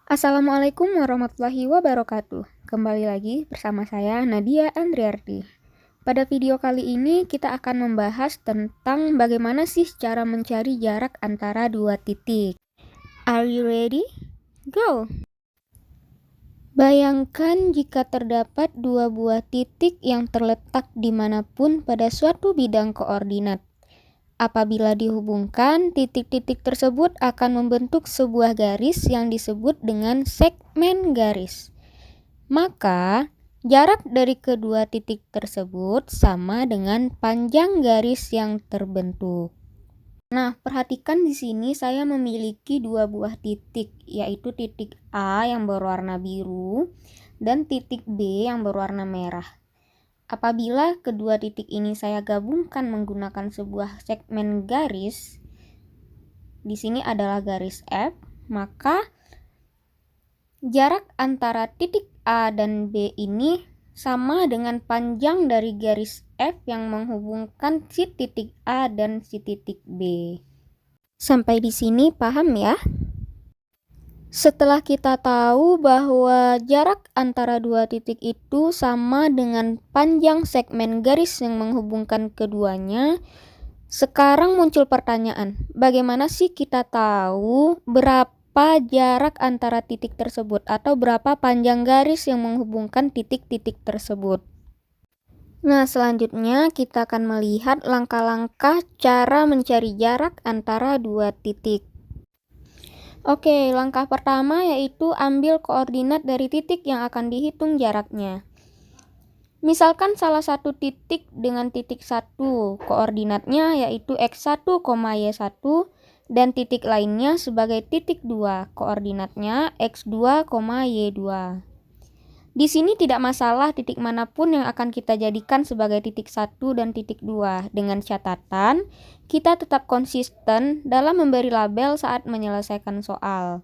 Assalamualaikum warahmatullahi wabarakatuh. Kembali lagi bersama saya Nadia Andriarti. Pada video kali ini kita akan membahas tentang bagaimana sih cara mencari jarak antara dua titik. Are you ready? Go! Bayangkan jika terdapat dua buah titik yang terletak dimanapun pada suatu bidang koordinat. Apabila dihubungkan, titik-titik tersebut akan membentuk sebuah garis yang disebut dengan segmen garis. Maka, jarak dari kedua titik tersebut sama dengan panjang garis yang terbentuk. Nah, perhatikan di sini saya memiliki dua buah titik, yaitu titik A yang berwarna biru dan titik B yang berwarna merah. Apabila kedua titik ini saya gabungkan menggunakan sebuah segmen garis, di sini adalah garis F, maka jarak antara titik A dan B ini sama dengan panjang dari garis F yang menghubungkan si titik A dan si titik B. Sampai di sini paham ya? Setelah kita tahu bahwa jarak antara dua titik itu sama dengan panjang segmen garis yang menghubungkan keduanya, sekarang muncul pertanyaan, bagaimana sih kita tahu berapa jarak antara titik tersebut atau berapa panjang garis yang menghubungkan titik-titik tersebut? Nah, selanjutnya kita akan melihat langkah-langkah cara mencari jarak antara dua titik. Oke, langkah pertama yaitu ambil koordinat dari titik yang akan dihitung jaraknya. Misalkan salah satu titik dengan titik 1, koordinatnya yaitu x1, y1, dan titik lainnya sebagai titik 2, koordinatnya x2, y2. Di sini tidak masalah titik manapun yang akan kita jadikan sebagai titik 1 dan titik 2, dengan catatan kita tetap konsisten dalam memberi label saat menyelesaikan soal.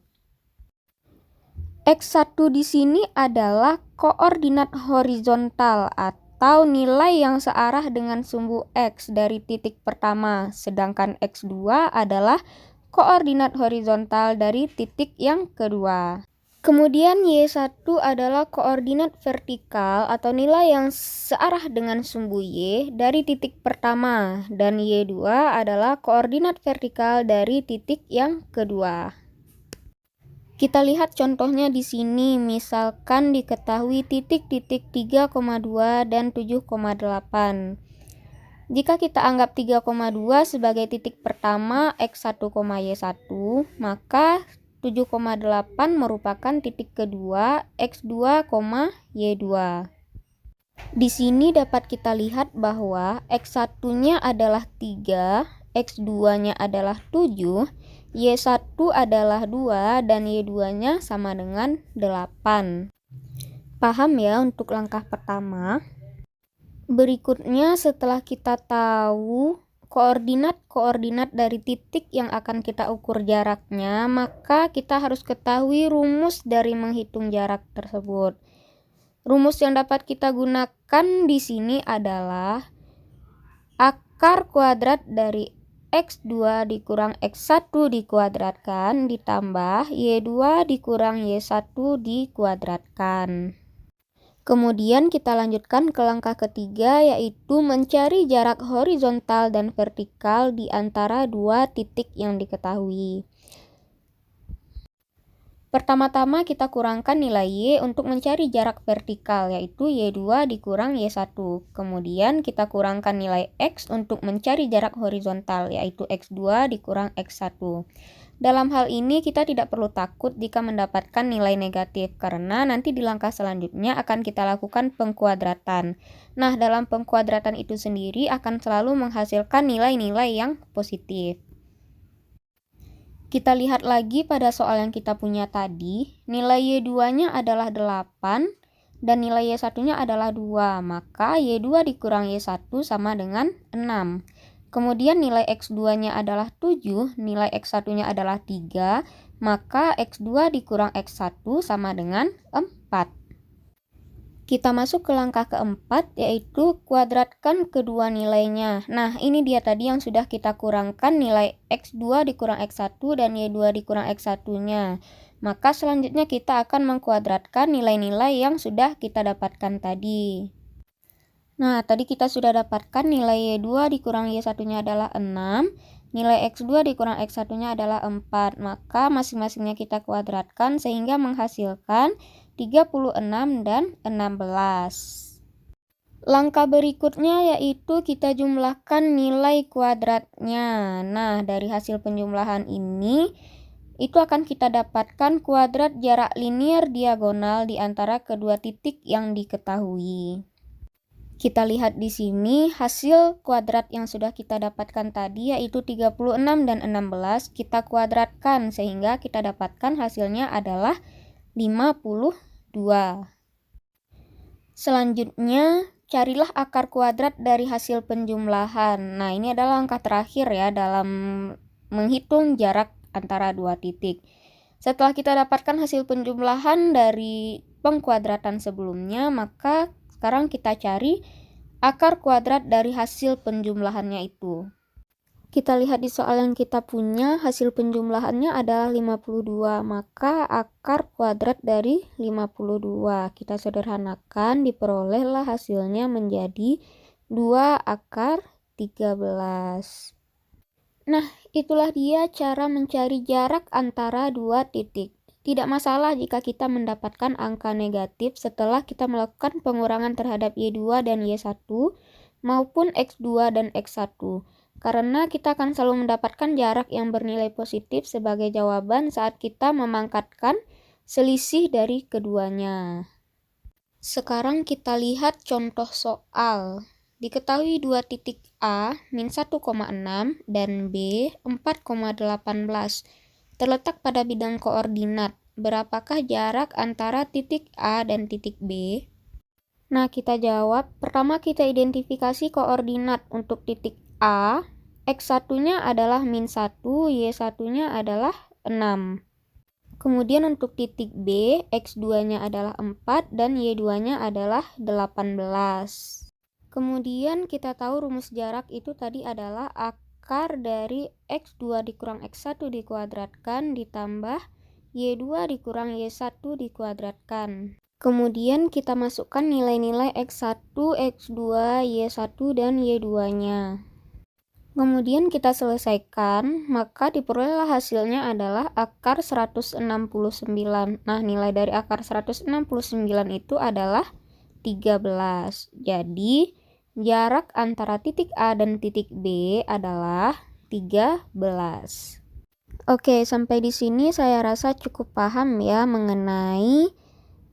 X1 di sini adalah koordinat horizontal atau nilai yang searah dengan sumbu X dari titik pertama, sedangkan X2 adalah koordinat horizontal dari titik yang kedua. Kemudian Y1 adalah koordinat vertikal atau nilai yang searah dengan sumbu Y dari titik pertama, dan Y2 adalah koordinat vertikal dari titik yang kedua. Kita lihat contohnya di sini, misalkan diketahui titik-titik 3,2 dan 7,8. Jika kita anggap 3,2 sebagai titik pertama X1, Y1, maka 7,8 merupakan titik kedua X2, Y2. Di sini dapat kita lihat bahwa X1-nya adalah 3, X2-nya adalah 7, Y1 adalah 2, dan Y2-nya sama dengan 8. Paham ya untuk langkah pertama? Berikutnya, setelah kita tahu koordinat-koordinat dari titik yang akan kita ukur jaraknya, maka kita harus ketahui rumus dari menghitung jarak tersebut. Rumus yang dapat kita gunakan di sini adalah akar kuadrat dari X2 dikurang X1 dikuadratkan ditambah Y2 dikurang Y1 dikuadratkan. Kemudian kita lanjutkan ke langkah ketiga, yaitu mencari jarak horizontal dan vertikal di antara dua titik yang diketahui. Pertama-tama kita kurangkan nilai Y untuk mencari jarak vertikal, yaitu Y2 dikurang Y1. Kemudian kita kurangkan nilai X untuk mencari jarak horizontal, yaitu X2 dikurang X1. Dalam hal ini kita tidak perlu takut jika mendapatkan nilai negatif, karena nanti di langkah selanjutnya akan kita lakukan pengkuadratan. Nah, dalam pengkuadratan itu sendiri akan selalu menghasilkan nilai-nilai yang positif. Kita lihat lagi pada soal yang kita punya tadi, nilai Y2-nya adalah 8 dan nilai Y1-nya adalah 2, maka Y2 dikurang Y1 sama dengan 6. Kemudian nilai X2-nya adalah 7, nilai X1-nya adalah 3, maka X2 dikurang X1 sama dengan 4. Kita masuk ke langkah keempat, yaitu kuadratkan kedua nilainya. Nah, ini dia tadi yang sudah kita kurangkan, nilai X2 dikurang X1 dan Y2 dikurang X1-nya. Maka selanjutnya kita akan mengkuadratkan nilai-nilai yang sudah kita dapatkan tadi. Nah, tadi kita sudah dapatkan nilai Y2 dikurang Y1-nya adalah 6, nilai X2 dikurang X1-nya adalah 4. Maka masing-masingnya kita kuadratkan sehingga menghasilkan 36 dan 16. Langkah berikutnya yaitu kita jumlahkan nilai kuadratnya. Nah, dari hasil penjumlahan ini, itu akan kita dapatkan kuadrat jarak linier diagonal di antara kedua titik yang diketahui. Kita lihat di sini hasil kuadrat yang sudah kita dapatkan tadi yaitu 36 dan 16 kita kuadratkan sehingga kita dapatkan hasilnya adalah 52. Selanjutnya, carilah akar kuadrat dari hasil penjumlahan. Nah, ini adalah langkah terakhir ya dalam menghitung jarak antara dua titik. Setelah kita dapatkan hasil penjumlahan dari pengkuadratan sebelumnya, maka sekarang kita cari akar kuadrat dari hasil penjumlahannya itu. Kita lihat di soal yang kita punya, hasil penjumlahannya adalah 52, maka akar kuadrat dari 52 kita sederhanakan, diperolehlah hasilnya menjadi 2 akar 13. Nah, itulah dia cara mencari jarak antara dua titik. Tidak masalah jika kita mendapatkan angka negatif setelah kita melakukan pengurangan terhadap Y2 dan Y1 maupun X2 dan X1. Karena kita akan selalu mendapatkan jarak yang bernilai positif sebagai jawaban saat kita memangkatkan selisih dari keduanya. Sekarang kita lihat contoh soal. Diketahui dua titik A, min 1,6 dan B, 4,18. Terletak pada bidang koordinat. Berapakah jarak antara titik A dan titik B? Nah, kita jawab. Pertama kita identifikasi koordinat untuk titik A. X1-nya adalah min 1, Y1-nya adalah 6. Kemudian untuk titik B, X2-nya adalah 4 dan Y2-nya adalah 18. Kemudian kita tahu rumus jarak itu tadi adalah akar dari X2 dikurang X1 dikuadratkan ditambah Y2 dikurang Y1 dikuadratkan. Kemudian kita masukkan nilai-nilai X1, X2, Y1, dan Y2-nya. Kemudian kita selesaikan, maka diperolehlah hasilnya adalah akar 169. Nah, nilai dari akar 169 itu adalah 13. Jadi, jarak antara titik A dan titik B adalah 13. Oke, sampai di sini saya rasa cukup paham ya mengenai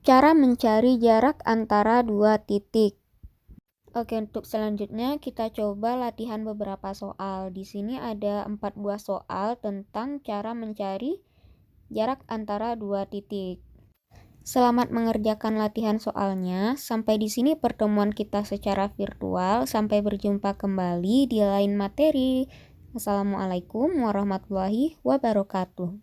cara mencari jarak antara dua titik. Oke, untuk selanjutnya kita coba latihan beberapa soal. Di sini ada 4 buah soal tentang cara mencari jarak antara dua titik. Selamat mengerjakan latihan soalnya. Sampai di sini pertemuan kita secara virtual. Sampai berjumpa kembali di lain materi. Assalamualaikum warahmatullahi wabarakatuh.